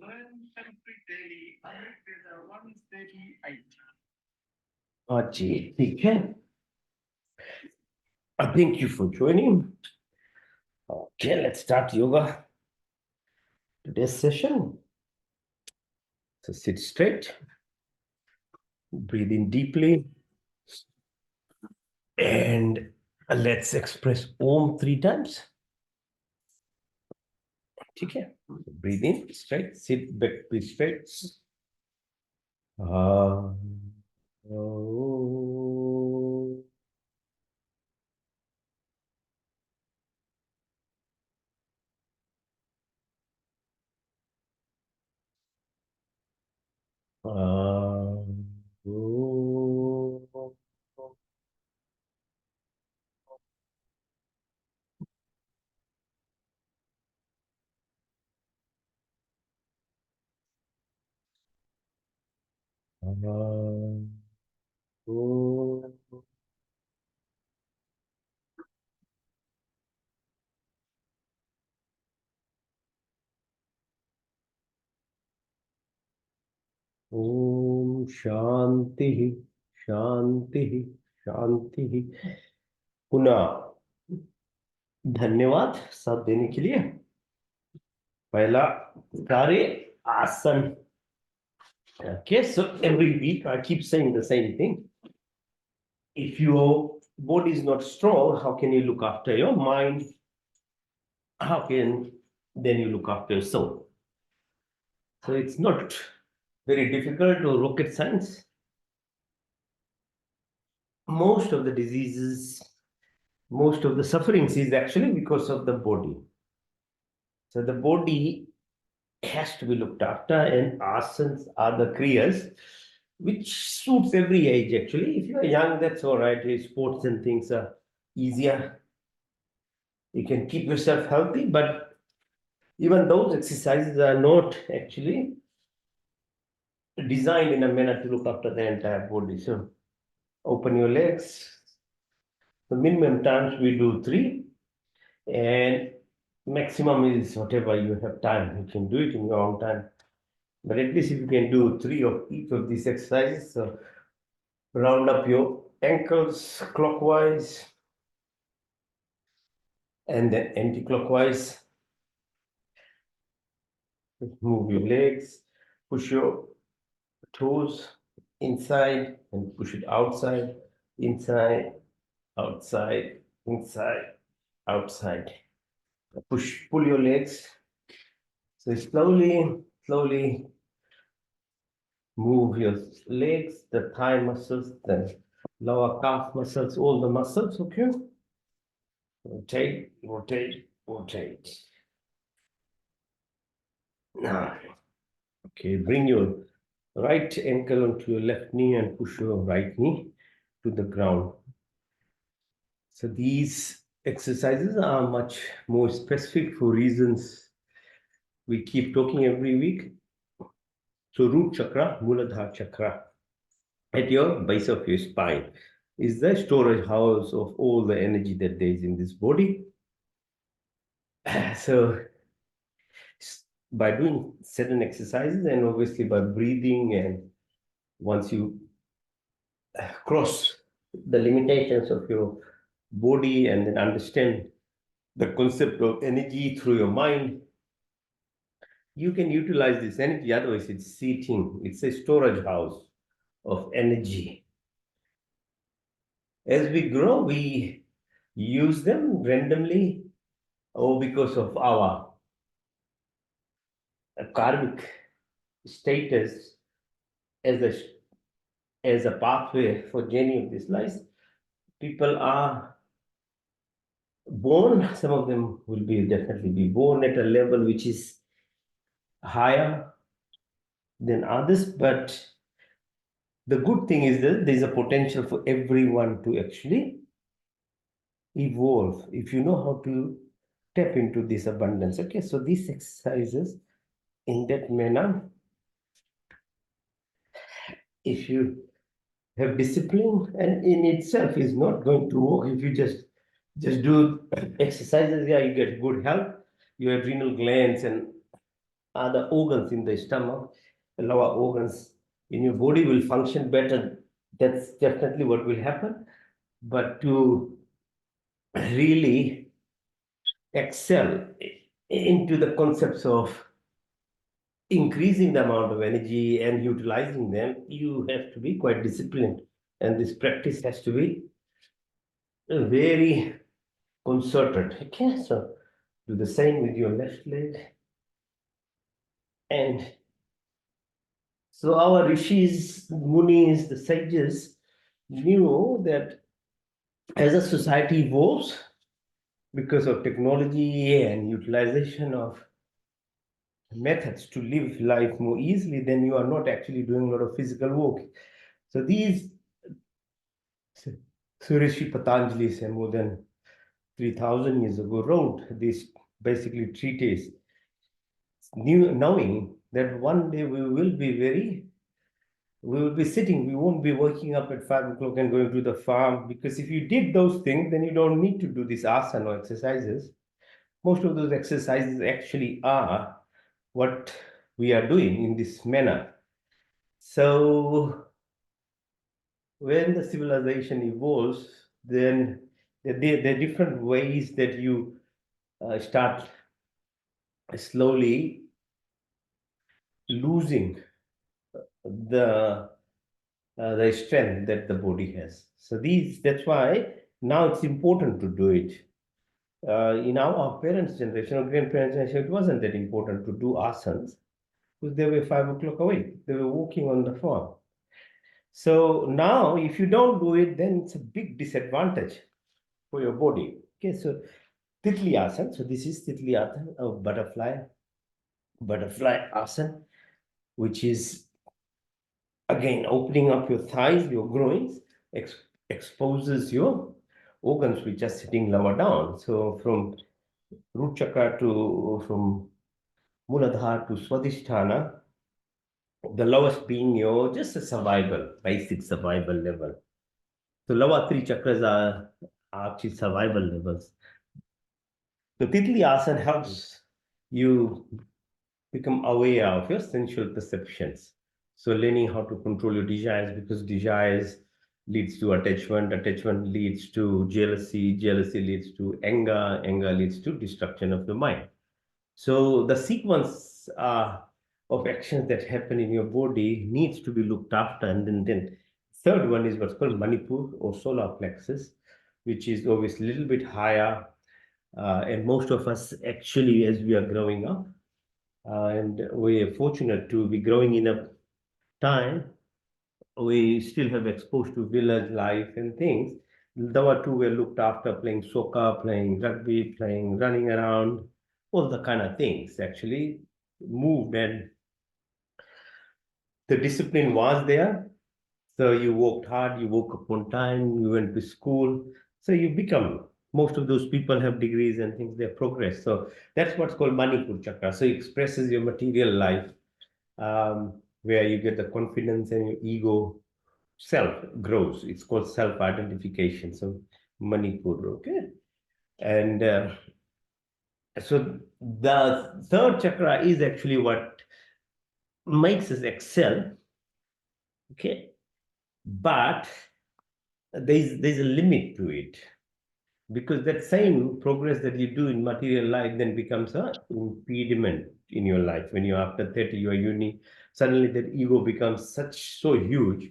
Learn Sanskrit daily. Amrit Veda 138. जी ठीक है. Thank you for joining. Okay, let's start yoga. Today's session. So sit straight, breathe in deeply, and let's express Om 3 times. Okay, breathe in straight, sit back, breathe straight. Om. Om Shanti Shanti Shanti. पुनः धन्यवाद साथ देने के लिए. पहला कार्य आसन. Okay, so every week I keep saying the same thing. If your body is not strong, how can you look after your mind? How can then you look after your soul? So it's not very difficult to rocket science. Most of the diseases, most of the sufferings is actually because of the body. So the body has to be looked after, and asanas are the kriyas which suits every age actually. If you are young, that's all right. Sports and things are easier. You can keep yourself healthy, but even those exercises are not actually designed in a manner to look after the entire body. So open your legs. The minimum times we do 3, and maximum is whatever you have time. You can do it in your own time. But at least if you can do 3 of each of these exercises, so round up your ankles clockwise and then anti-clockwise. Move your legs, push your toes inside and push it outside, inside, outside, inside, outside. Pull your legs. So slowly move your legs, the thigh muscles, the lower calf muscles, all the muscles, okay? Rotate, rotate, rotate. Now, okay, bring your right ankle onto your left knee and push your right knee to the ground. So these exercises are much more specific for reasons we keep talking every week. So root chakra, Muladhara chakra, at your base of your spine is the storage house of all the energy that there is in this body. So by doing certain exercises and obviously by breathing, and once you cross the limitations of your body and then understand the concept of energy through your mind, you can utilize this energy. Otherwise, it's sitting, it's a storage house of energy. As we grow, we use them randomly or because of our karmic status as a pathway for journey of this life. People are born, some of them will be definitely be born at a level which is higher than others, but the good thing is that there's a potential for everyone to actually evolve if you know how to tap into this abundance. Okay, so these exercises in that manner, if you have discipline, and in itself is not going to work if you just do exercises. Yeah, you get good health, your adrenal glands and other organs in the stomach, the lower organs in your body will function better. That's definitely what will happen. But to really excel into the concepts of increasing the amount of energy and utilizing them, you have to be quite disciplined. And this practice has to be very concerted. Okay, so do the same with your left leg. And so our rishis, munis, the sages knew that as a society evolves, because of technology and utilization of methods to live life more easily, then you are not actually doing a lot of physical work. So these Rishi Patanjali, say more than 3,000 years ago, wrote this basically treatise, knowing that one day we will be sitting, we won't be waking up at 5 o'clock and going to the farm, because if you did those things, then you don't need to do this asana or exercises. Most of those exercises actually are what we are doing in this manner. So when the civilization evolves, then there are different ways that you start slowly losing the strength that the body has. So that's why now it's important to do it. In our parents' generation or grandparents' generation, it wasn't that important to do asanas because they were 5 o'clock awake. They were walking on the farm. So now, if you don't do it, then it's a big disadvantage for your body. Okay, so Titli asana. So this is Titli asana, a butterfly asana, which is again opening up your thighs, your groins, exposes your organs which are sitting lower down. So from root chakra from Muladhara to Swadhisthana, the lowest being your just a basic survival level. So lower three chakras are actually survival levels. So Titli asana helps you become aware of your sensual perceptions. So learning how to control your desires, because desires leads to attachment leads to jealousy leads to anger leads to destruction of the mind. So the sequence of actions that happen in your body needs to be looked after. And then third one is what's called Manipur or solar plexus, which is obviously a little bit higher. And most of us actually, as we are growing up, and we are fortunate to be growing in a time we still have exposed to village life and things. The two were looked after playing soccer, playing rugby, playing running around, all the kind of things actually moved, and the discipline was there. So you worked hard, you woke up on time, you went to school. So you become, most of those people have degrees and things, they progress. So that's what's called Manipur Chakra. So it expresses your material life, where you get the confidence and your ego self grows. It's called self-identification. So Manipur, okay? And so the third chakra is actually what makes us excel, okay? But there's a limit to it, because that same progress that you do in material life then becomes an impediment in your life. When you're after 30, you're uni, suddenly that ego becomes so huge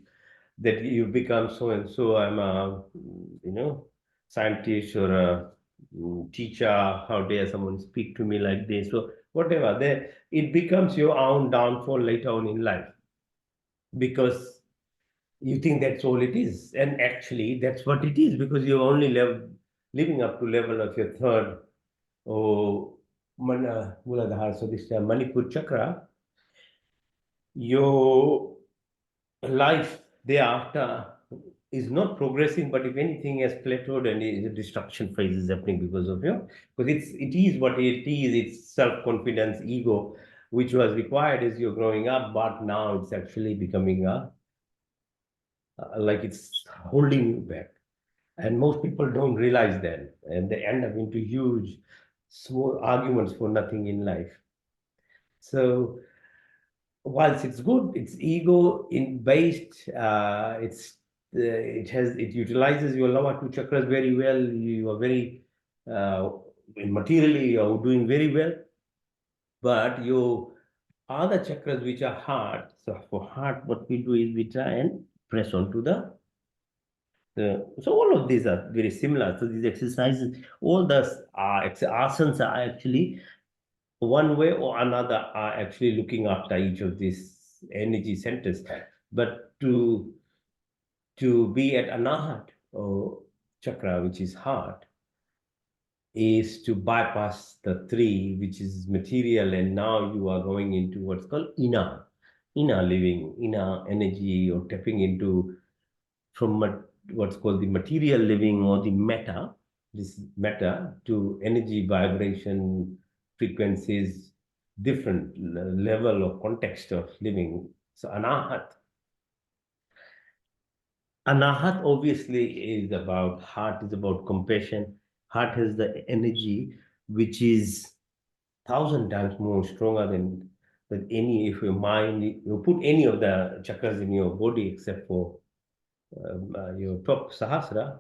that you become so and so. I'm a scientist or a teacher. How dare someone speak to me like this? So whatever, then it becomes your own downfall later on in life, because you think that's all it is, and actually that's what it is, because you're only living up to level of your third or Muladhara. So this Manipur chakra, your life thereafter is not progressing, but if anything has plateaued and the destruction phase is happening because of you, because it is what it is. It's self-confidence, ego, which was required as you're growing up, but now it's actually becoming like it's holding you back. And most people don't realize that, and they end up into huge small arguments for nothing in life. So whilst it's good, it's ego in based, it utilizes your lower two chakras very well. You are very materially you're doing very well, but your other chakras which are hard. So for heart, what we do is we try and press onto so all of these are very similar. So these exercises, all the asanas are actually one way or another are actually looking after each of these energy centers. But to be at anahat or chakra, which is heart, is to bypass the three, which is material, and now you are going into what's called inner living, inner energy, or tapping into from what's called the material living or the meta, this meta to energy vibration frequencies, different level of context of living. So anahat obviously is about heart, is about compassion. Heart has the energy which is 1,000 times more stronger than any. If your mind, you put any of the chakras in your body except for your top sahasra,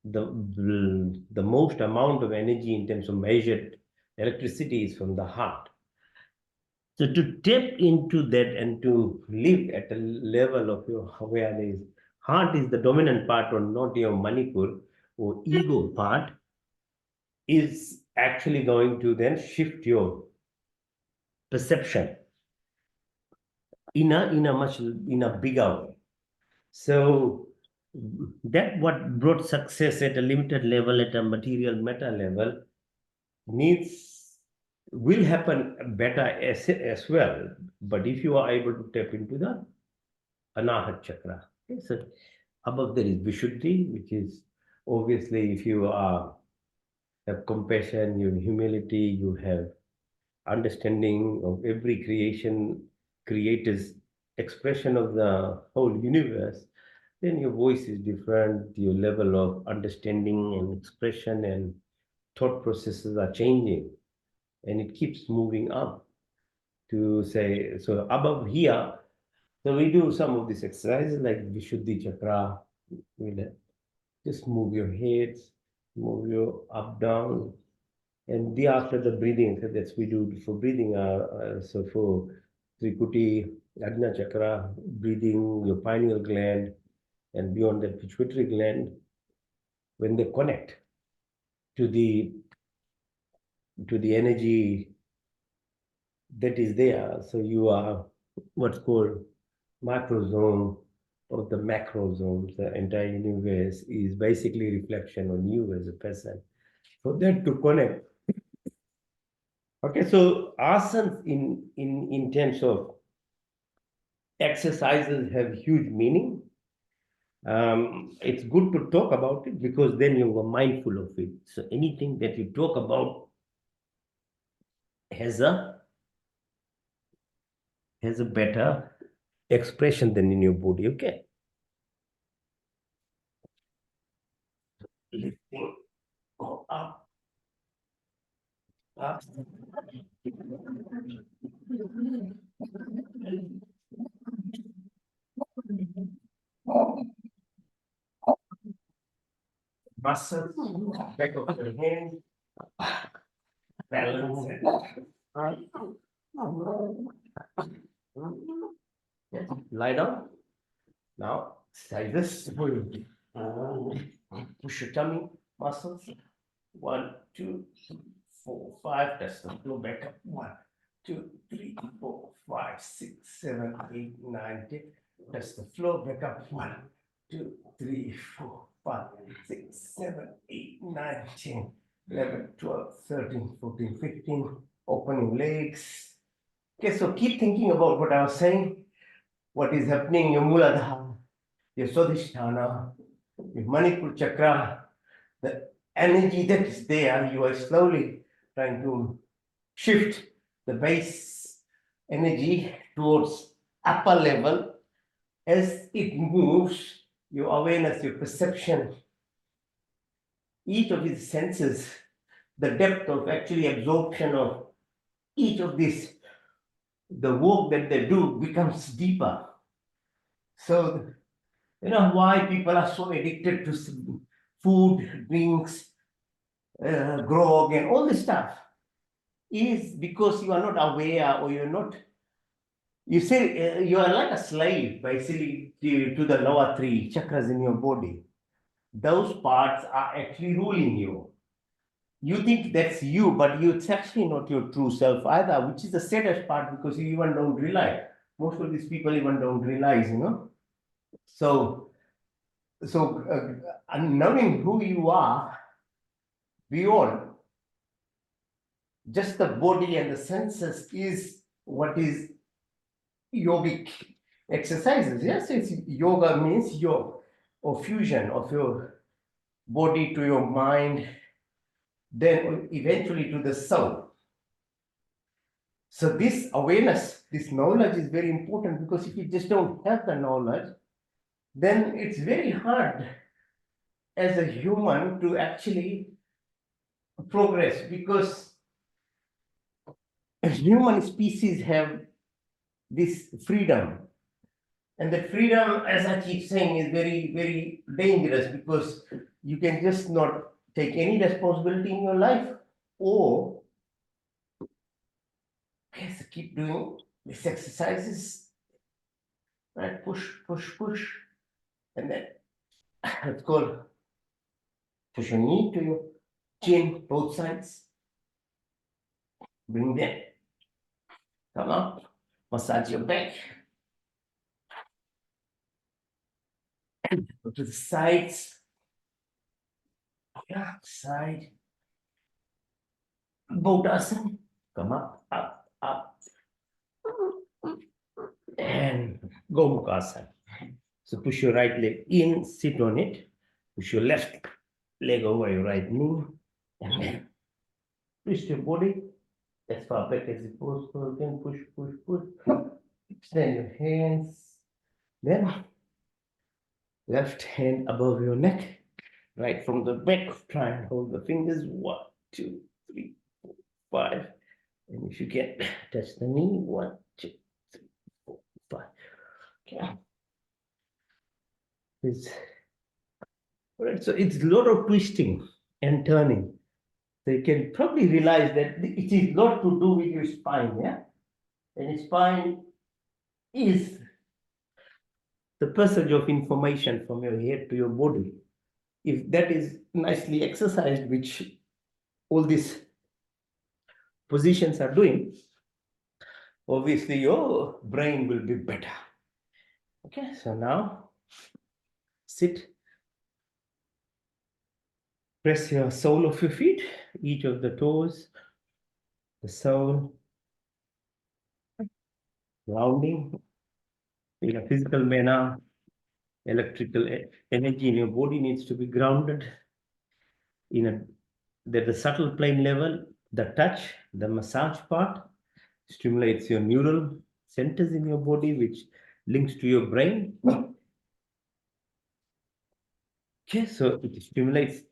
the most amount of energy in terms of measured electricity is from the heart. So to tap into that and to live at a level of your awareness, heart is the dominant part or not your Manipur or ego part, is actually going to then shift your perception in a bigger way. So that what brought success at a limited level, at a material meta level, will happen better as well. But if you are able to tap into the anahat chakra, okay, so above there is Vishuddhi, which is obviously if you have compassion, you have humility, you have understanding of every creator's expression of the whole universe, then your voice is different, your level of understanding and expression and thought processes are changing, and it keeps moving up to say, so above here, so we do some of these exercises like Vishuddhi Chakra, we'll just move your heads, move your up, down, and after the breathing, so that's we do for breathing. So for Trikuti, Ajna Chakra, breathing, your pineal gland, and beyond the pituitary gland, when they connect to the energy that is there. So you are what's called macrozone of the macrozone. The entire universe is basically reflection on you as a person. For that to connect. Okay, so asanas in terms of exercises have huge meaning. It's good to talk about it because then you are mindful of it. So anything that you talk about has a better expression than in your body. Okay. Lifting, go up, up. Muscles, back of the hand, balance it. Lie down. Now, like this. Push your tummy muscles. 1, 2, 3, 4, 5. That's the flow back up. 1, 2, 3, 4, 5, 6, 7, 8, 9, 10. That's the flow back up. 1, 2, 3, 4, 5, 6, 7, 8, 9, 10, 11, 12, 13, 14, 15. Open your legs. Okay, so keep thinking about what I was saying. What is happening in your Muladhara, your Swadhisthana, your Manipur chakra, the energy that is there, you are slowly trying to shift the base energy towards upper level. As it moves, your awareness, your perception, each of these senses, the depth of actually absorption of each of these the work that they do becomes deeper. So, you know why people are so addicted to food, drinks, grog, and all this stuff is because you are not aware, or you're not, you say you are like a slave basically to the lower three chakras in your body. Those parts are actually ruling you. You think that's you, but it's actually not your true self either, which is the saddest part because you even don't realize. Most of these people even don't realize, you know. So, knowing who you are beyond just the body and the senses is what is yogic exercises. Yes, it's yoga means yoga or fusion of your body to your mind, then eventually to the soul. So this awareness, this knowledge is very important, because if you just don't have the knowledge, then it's very hard as a human to actually progress, because human species have this freedom. And the freedom, as I keep saying, is very, very dangerous, because you can just not take any responsibility in your life, or yes, keep doing these exercises, right? Push, push, push. And then it's called push your knee to your chin, both sides. Bring them. Come up. Massage your back. Go to the sides. Yeah, side. Bodhasana. Come up, up, up. And Gomukhasana. So push your right leg in, sit on it. Push your left leg over your right knee. And then twist your body as far back as it possible. Again, push, push, push. Extend your hands. Then left hand above your neck. Right from the back, try and hold the fingers. 1, 2, 3, 4, 5. And if you can, touch the knee. 1, 2, 3, 4, 5. Okay. Right, so it's a lot of twisting and turning. So you can probably realize that it is a lot to do with your spine, yeah? And your spine is the passage of information from your head to your body. If that is nicely exercised, which all these positions are doing, obviously your brain will be better. Okay, so now sit. Press your sole of your feet, each of the toes, the sole, grounding in a physical manner. Electrical energy in your body needs to be grounded in a that the subtle plane level. The touch, the massage part stimulates your neural centers in your body, which links to your brain. Okay, so it stimulates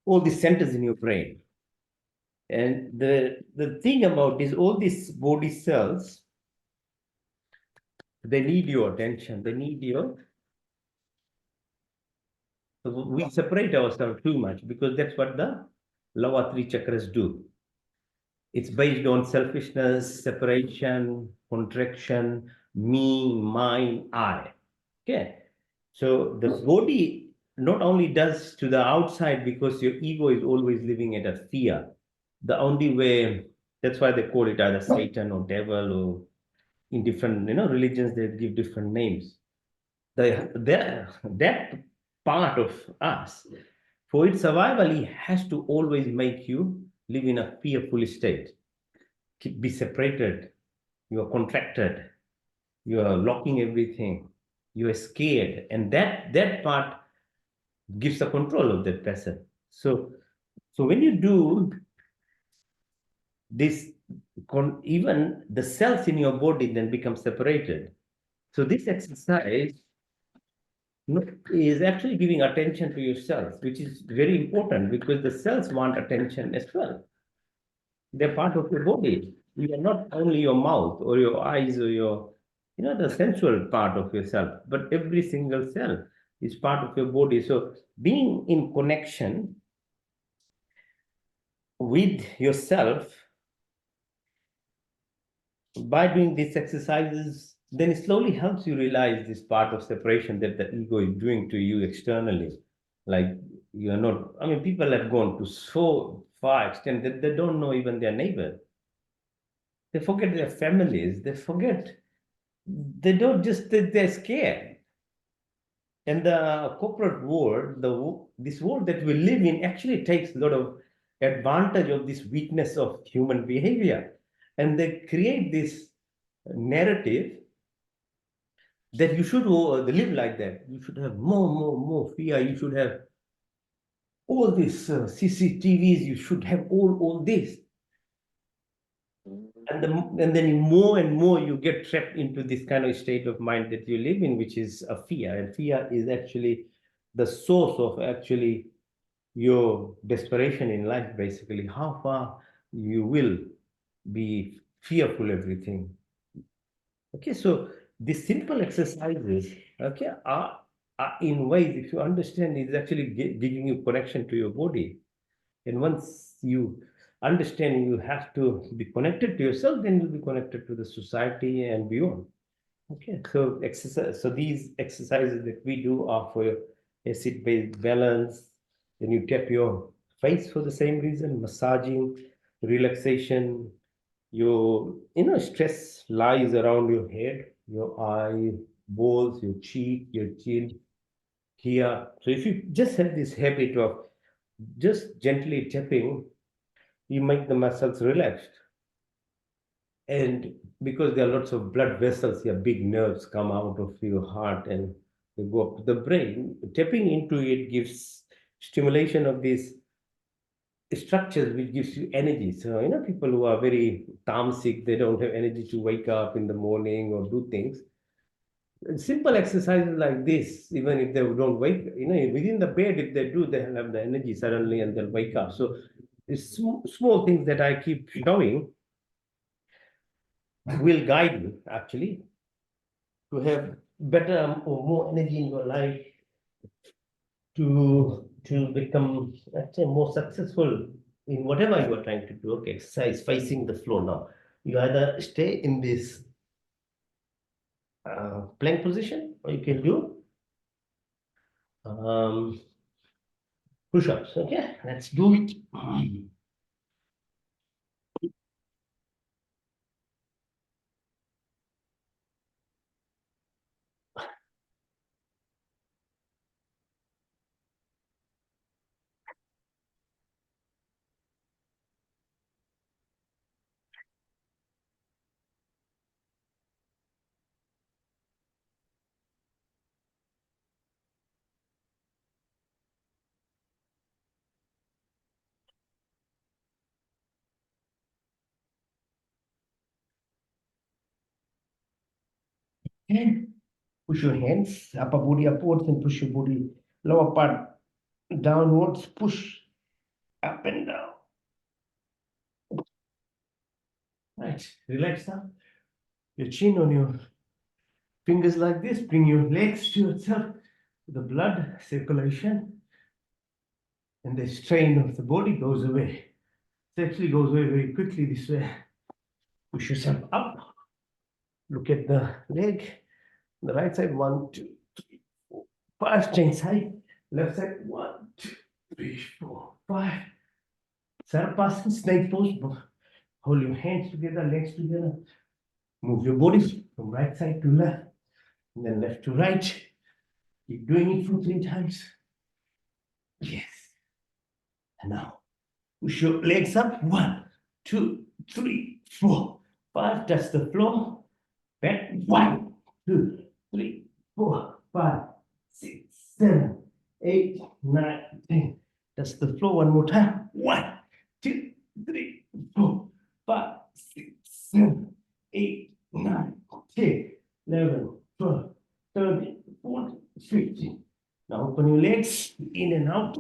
all the centers in your brain. And the thing about this, all these body cells, they need your attention. They need your. We separate ourselves too much, because that's what the lower three chakras do. It's based on selfishness, separation, contraction, me, mine, I. Okay. So the body not only does to the outside, because your ego is always living at a fear. The only way, that's why they call it either Satan or devil, or in different religions, they give different names. That part of us, for its survival, it has to always make you live in a fearful state. Be separated. You are contracted. You are locking everything. You are scared, and that part gives the control of that person. So when you do this, even the cells in your body then become separated. So this exercise is actually giving attention to your cells, which is very important, because the cells want attention as well. They're part of your body. you are not only your mouth or your eyes or your, the sensual part of yourself, but every single cell is part of your body. So being in connection with yourself by doing these exercises, then it slowly helps you realize this part of separation that the ego is doing to you externally. Like you are not, I mean, people have gone to so far extent that they don't know even their neighbor. They forget their families. They forget. They don't just, they're scared. And the corporate world, this world that we live in actually takes a lot of advantage of this weakness of human behavior. And they create this narrative that you should live like that. You should have more fear. You should have all this CCTVs. You should have all this. And then more and more you get trapped into this kind of state of mind that you live in, which is a fear. And fear is actually the source of actually your desperation in life, basically. How far you will be fearful everything. Okay, so these simple exercises, okay, are in ways, if you understand, is actually giving you connection to your body. And once you understand you have to be connected to yourself, then you'll be connected to the society and beyond. Okay, so exercise. So these exercises that we do are for acid-based balance. Then you tap your face for the same reason, massaging, relaxation. Your stress lies around your head, your eyeballs, your cheek, your chin, here. So if you just have this habit of just gently tapping, you make the muscles relaxed. And because there are lots of blood vessels here, big nerves come out of your heart and they go up to the brain. Tapping into it gives stimulation of these structures, which gives you energy. So, people who are very tamasic, they don't have energy to wake up in the morning or do things. Simple exercises like this, even if they don't wake, within the bed, if they do, they'll have the energy suddenly and they'll wake up. So it's small things that I keep showing will guide you actually to have better or more energy in your life, to become, let's say, more successful in whatever you are trying to do. Okay, exercise facing the floor now. You either stay in this plank position, or you can do push-ups. Okay, let's do it. And push your hands, upper body upwards, and push your body lower part downwards. Push up and down. Right, relax now. Your chin on your fingers like this. Bring your legs to yourself. The blood circulation and the strain of the body goes away. It actually goes away very quickly this way. Push yourself up. Look at the leg. The right side, 1, 2, 3, 4, 5. Change side. Left side, 1, 2, 3, 4, 5. Sarapasana, snake pose. Hold your hands together, legs together. Move your body from right side to left, and then left to right. Keep doing it for 3 times. Yes. And now push your legs up. 1, 2, 3, 4, 5. Touch the floor. Back. 1, 2, 3, 4, 5, 6, 7, 8, 9, 10. Touch the floor one more time. 1, 2, 3, 4, 5, 6, 7, 8, 9, 10, 11, 12, 13, 14, 15. Now open your legs in and out.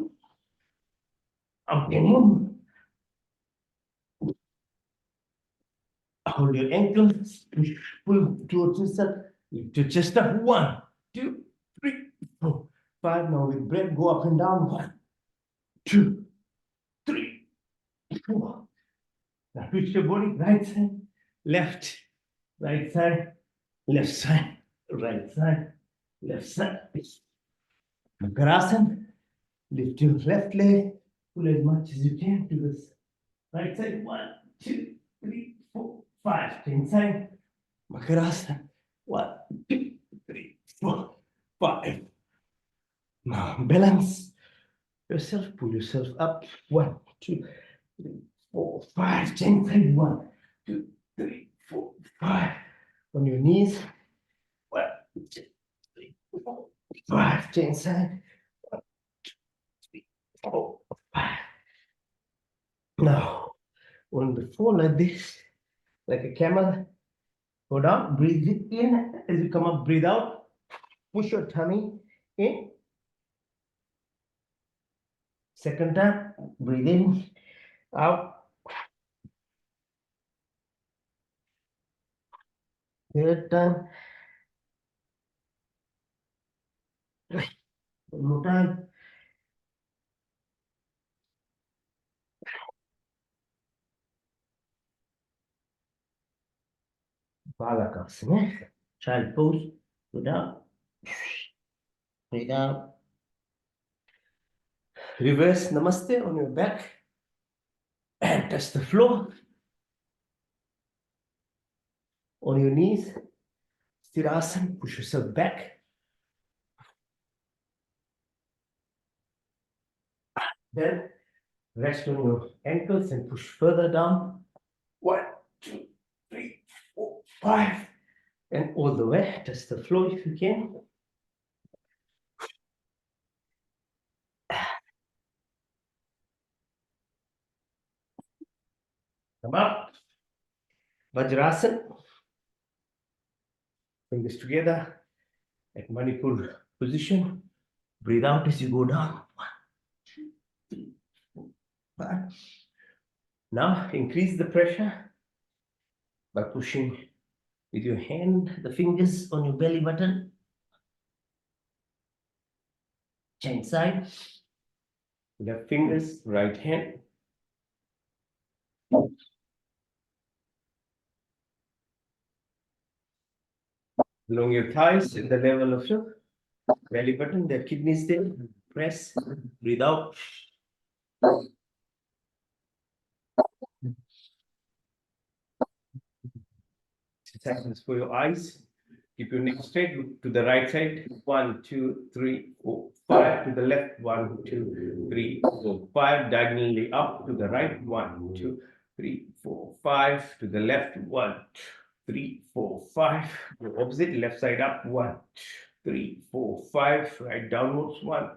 Up and in. Hold your ankles, push, pull towards yourself, lift your chest up. 1, 2, 3, 4, 5. Now with breath, go up and down. 1, 2, 3, 4. Now twist your body, right side, left, right side, left side, right side, left side. Makarasana. Lift your left leg, pull as much as you can to the right side. 1, 2, 3, 4, 5. Change side. Makarasana. 1, 2, 3, 4, 5. Now balance yourself, pull yourself up. 1, 2, 3, 4, 5. Change side. 1, 2, 3, 4, 5. On your knees. 1, 2, 3, 4, 5. Change side. 1, 2, 3, 4, 5. Now, on the floor like this, like a camel, go down, breathe it in. As you come up, breathe out. Push your tummy in. Second time, breathe in, out. Third time. One more time. Balakasana. Child pose. Go down. Breathe out. Reverse namaste on your back. And touch the floor. On your knees. Stirasana. Push yourself back. Then rest on your ankles and push further down. 1, 2, 3, 4, 5. And all the way. Touch the floor if you can. Come up. Vajrasana. Fingers together at Manipur position. Breathe out as you go down. 1, 2, 3, 4, 5. Now increase the pressure by pushing with your hand, the fingers on your belly button. Change side. Left fingers, right hand. Along your thighs at the level of your belly button, the kidneys there. Press, breathe out. Exercises for your eyes. Keep your neck straight. Look to the right side. 1, 2, 3, 4, 5. To the left. 1, 2, 3, 4, 5. Diagonally up to the right. 1, 2, 3, 4, 5. To the left. 1, 2, 3, 4, 5. The opposite. Left side up. 1, 2, 3, 4, 5. Right downwards. 1,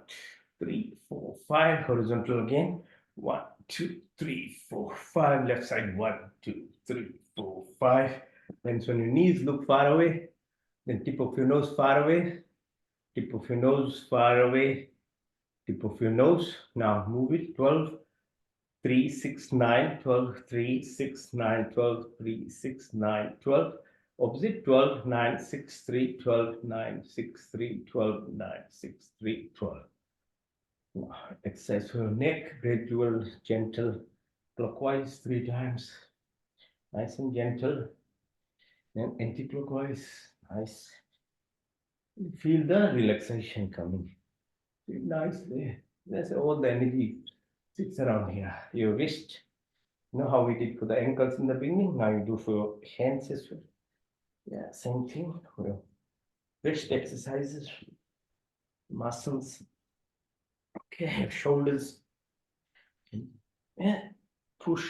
2, 3, 4, 5. Horizontal again. 1, 2, 3, 4, 5. Left side. 1, 2, 3, 4, 5. Hands on your knees. Look far away. Then tip of your nose far away, tip of your nose far away, tip of your nose. Now move it. 12, 3, 6, 9, 12, 3, 6, 9, 12, 3, 6, 9, 12. Opposite. 12, 9, 6, 3, 12, 9, 6, 3, 12, 9, 6, 3, 12. Now, exercise for your neck. Gradual, gentle, clockwise 3 times. Nice and gentle. Then anti-clockwise. Nice. Feel the relaxation coming. Feel nicely. That's all the energy sits around here. Your wrist. You know how we did for the ankles in the beginning? Now you do for your hands as well. Yeah, same thing for your wrist exercises, muscles. Okay, shoulders. Yeah, push,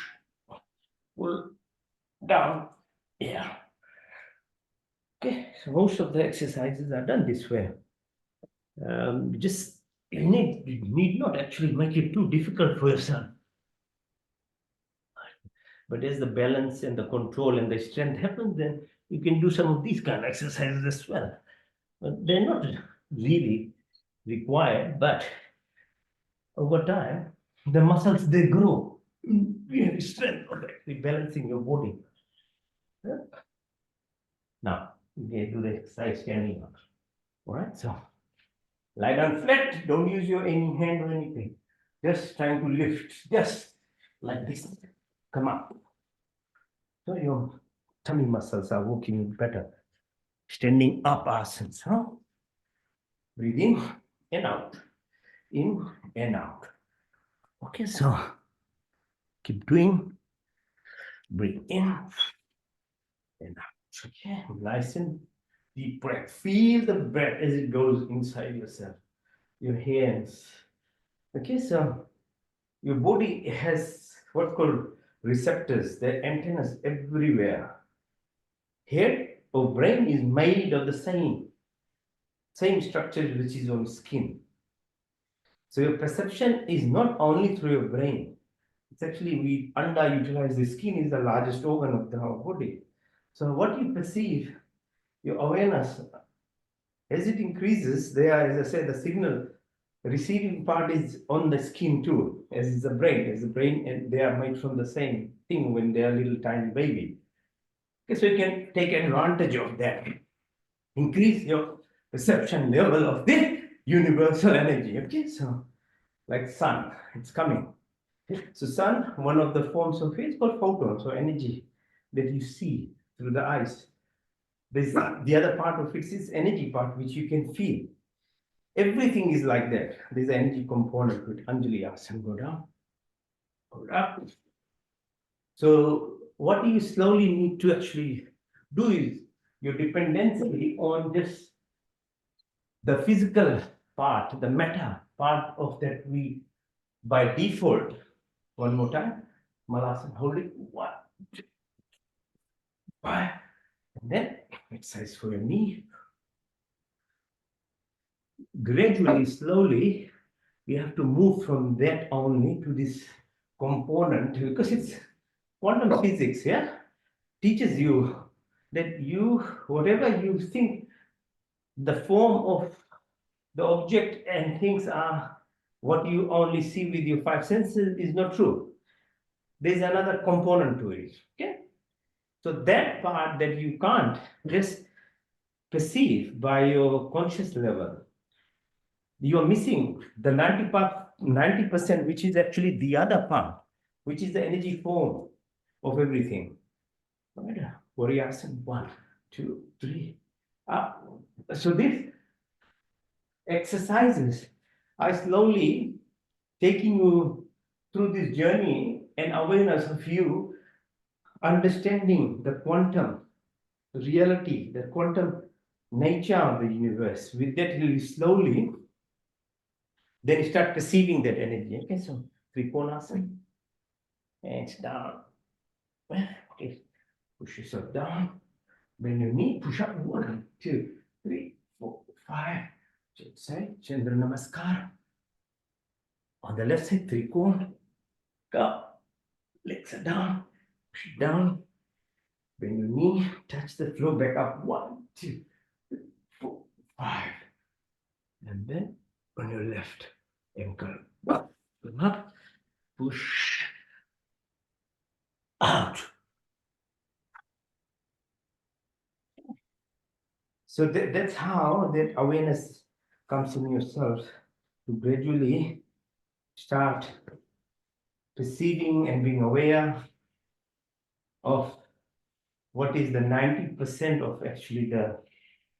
pull, down. Yeah. Okay, so most of the exercises are done this way. Just you need not actually make it too difficult for yourself. But as the balance and the control and the strength happens, then you can do some of these kind of exercises as well. But they're not really required, but over time, the muscles they grow. You have strength of actually balancing your body. Now, we do the exercise standing up. All right, so lie down flat, don't use your any hand or anything. Just trying to lift, just like this. Come up. So your tummy muscles are working better. Standing up asanas, huh? Breathe in and out. In and out. Okay, so keep doing. Breathe in and out. Okay, nice and deep breath. Feel the breath as it goes inside yourself. Your hands. Okay, so your body has what's called receptors, the antennas everywhere. Head or brain is made of the same structure which is on skin. So your perception is not only through your brain. It's actually we underutilize the skin is the largest organ of the whole body. So what you perceive, your awareness, as it increases, there, as I said, the signal receiving part is on the skin too, as is the brain. As the brain, and they are made from the same thing when they are little tiny baby. Okay, so you can take advantage of that. Increase your perception level of the universal energy. Okay, so like sun, it's coming. So sun, one of the forms of it is called photons, or energy that you see through the eyes. There's the other part of it is energy part, which you can feel. Everything is like that. There's an energy component to it. Anjali asks him, go down, go up. So what you slowly need to actually do is your dependency on just the physical part, the matter part of that we by default. One more time. Malasana, hold it. 1, 2, 5. And then exercise for your knee. Gradually, slowly, we have to move from that only to this component because it's quantum physics, yeah? Teaches you that you, whatever you think the form of the object and things are what you only see with your 5 senses is not true. There's another component to it, okay? So that part that you can't just perceive by your conscious level, you are missing the 90%, which is actually the other part, which is the energy form of everything. Right? Warriasana, 1, 2, 3, up. So these exercises are slowly taking you through this journey and awareness of you understanding the quantum reality, the quantum nature of the universe. With that, you slowly then you start perceiving that energy. Okay, so Trikonasana and down. Okay, push yourself down. Bend your knee, push up 1, 2, 3, 4, 5. Side, Chandra Namaskar. On the left side, Trikona. Go. Legs are down. Push it down. Bend your knee, touch the floor, back up 1, 2, 3, 4, 5. And then on your left ankle, up, push out. So that's how that awareness comes in yourself to gradually start perceiving and being aware of what is the 90% of actually the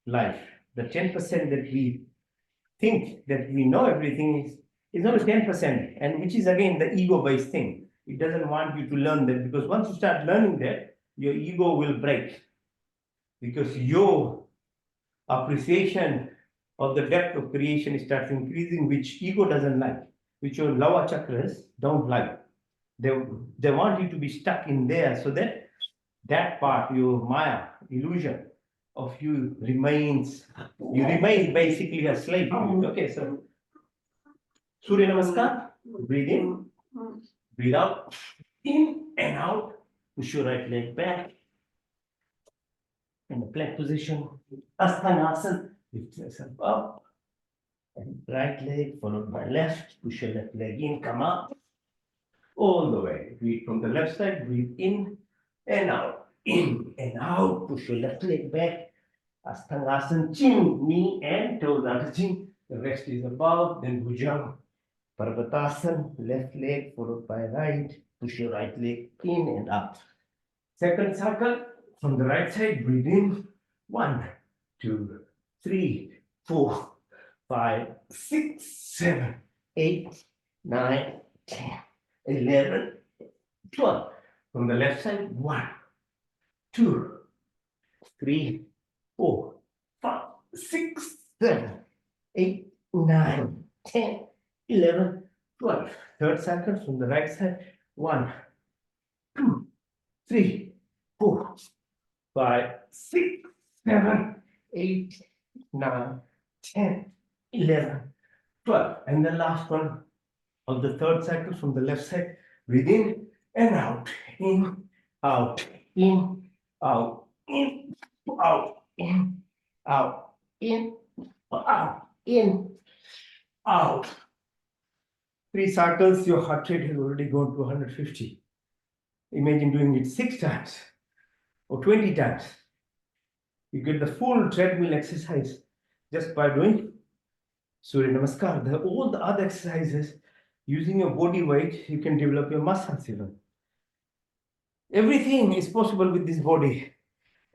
life. The 10% that we think that we know everything is not a 10%, and which is again the ego-based thing. It doesn't want you to learn that, because once you start learning that, your ego will break. Because your appreciation of the depth of creation starts increasing, which ego doesn't like, which your lower chakras don't like. They want you to be stuck in there, so that part, your Maya, illusion of you remains, you remain basically a slave to it. Okay, so Surya Namaskar, breathe in, breathe out, in and out, push your right leg back, in the plank position, Asthanasana, lift yourself up, and right leg followed by left, push your left leg in, come up, all the way, breathe from the left side, breathe in and out. in and out. Push your left leg back. Asthangasana, chin, knee and toes are touching. The rest is above. Then Bhujanga. Parvatasana, left leg followed by right. Push your right leg in and up. Second circle from the right side. Breathe in. 1, 2, 3, 4, 5, 6, 7, 8, 9, 10, 11, 12. From the left side. 1, 2, 3, 4, 5, 6, 7, 8, 9, 10, 11, 12. Third circle from the right side. 1, 2, 3, 4, 5, 6, 7, 8, 9, 10, 11, 12. And the last one of the third cycle from the left side. Breathe in and out. In, out, in, out, in, out, in, out, in, out, in, out. 3 cycles, your heart rate has already gone to 150. Imagine doing it 6 times or 20 times. You get the full treadmill exercise just by doing Surya Namaskar. All the other exercises, using your body weight, you can develop your muscles even. Everything is possible with this body.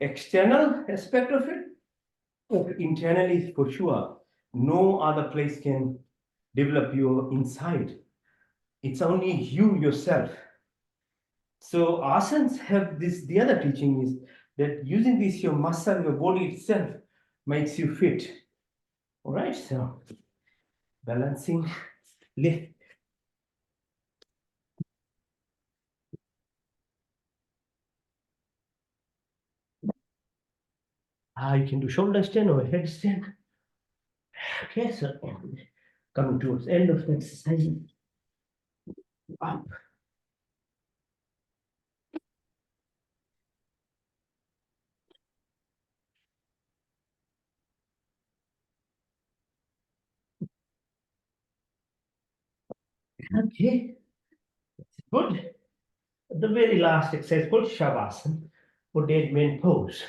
External aspect of it, internally for sure. No other place can develop your inside. It's only you yourself. So asanas have this, the other teaching is that using this, your muscle, your body itself makes you fit. All right, so balancing, lift. You can do shoulder stand or head stand. Okay, so coming towards end of the exercise. Up. Okay, good. The very last exercise called Shavasana for dead man pose.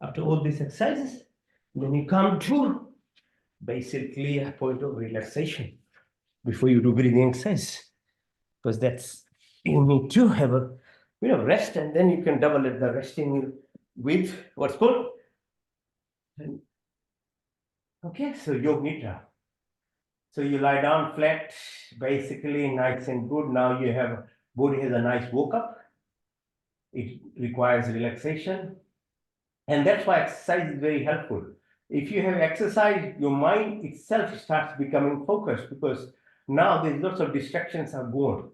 After all these exercises, then you come to basically a point of relaxation before you do breathing exercise, because that's, you need to have a rest, and then you can double it, the resting with what's called, okay, so Yoga Nidra. So you lie down flat, basically nice and good. Now you have, body has a nice woke up. It requires relaxation. And that's why exercise is very helpful. If you have exercise, your mind itself starts becoming focused, because now there's lots of distractions are gone.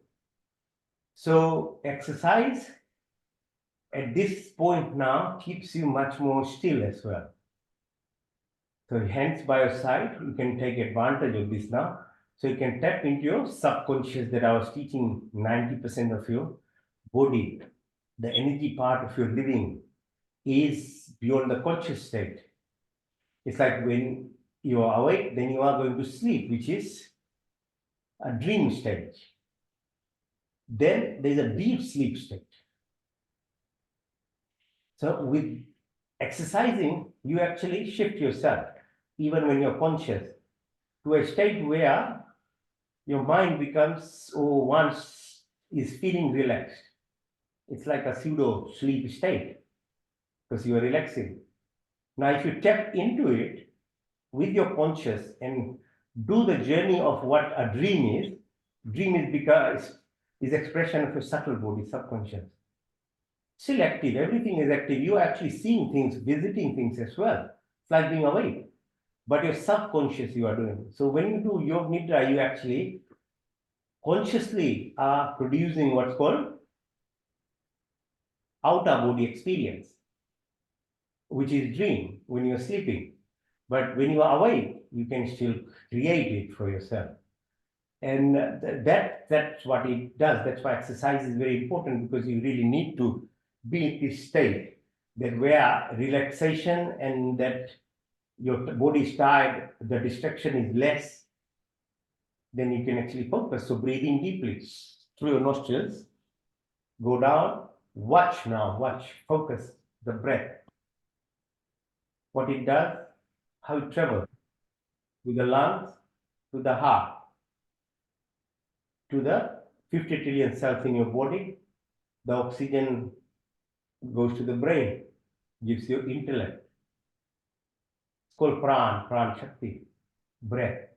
So exercise at this point now keeps you much more still as well. So hands by your side, you can take advantage of this now. So you can tap into your subconscious that I was teaching. 90% of your body, the energy part of your living, is beyond the conscious state. It's like when you are awake, then you are going to sleep, which is a dream state. Then there's a deep sleep state. So with exercising, you actually shift yourself, even when you're conscious, to a state where your mind becomes, or once is feeling relaxed. It's like a pseudo sleep state, because you are relaxing. Now, if you tap into it with your conscious and do the journey of what a dream is because is expression of your subtle body, subconscious. Still active, everything is active. You're actually seeing things, visiting things as well. It's like being awake. But your subconscious you are doing. So when you do Yoga Nidra, you actually consciously are producing what's called outer body experience, which is dream when you're sleeping. But when you are awake, you can still create it for yourself. And that's what it does. That's why exercise is very important, because you really need to be in this state that where relaxation and that your body is tired, the distraction is less, then you can actually focus. So breathing deeply through your nostrils, go down Watch now, watch, focus the breath. What it does, how it travels to the lungs, to the heart, to the 50 trillion cells in your body. The oxygen goes to the brain, gives you intellect. It's called pran, shakti, breath.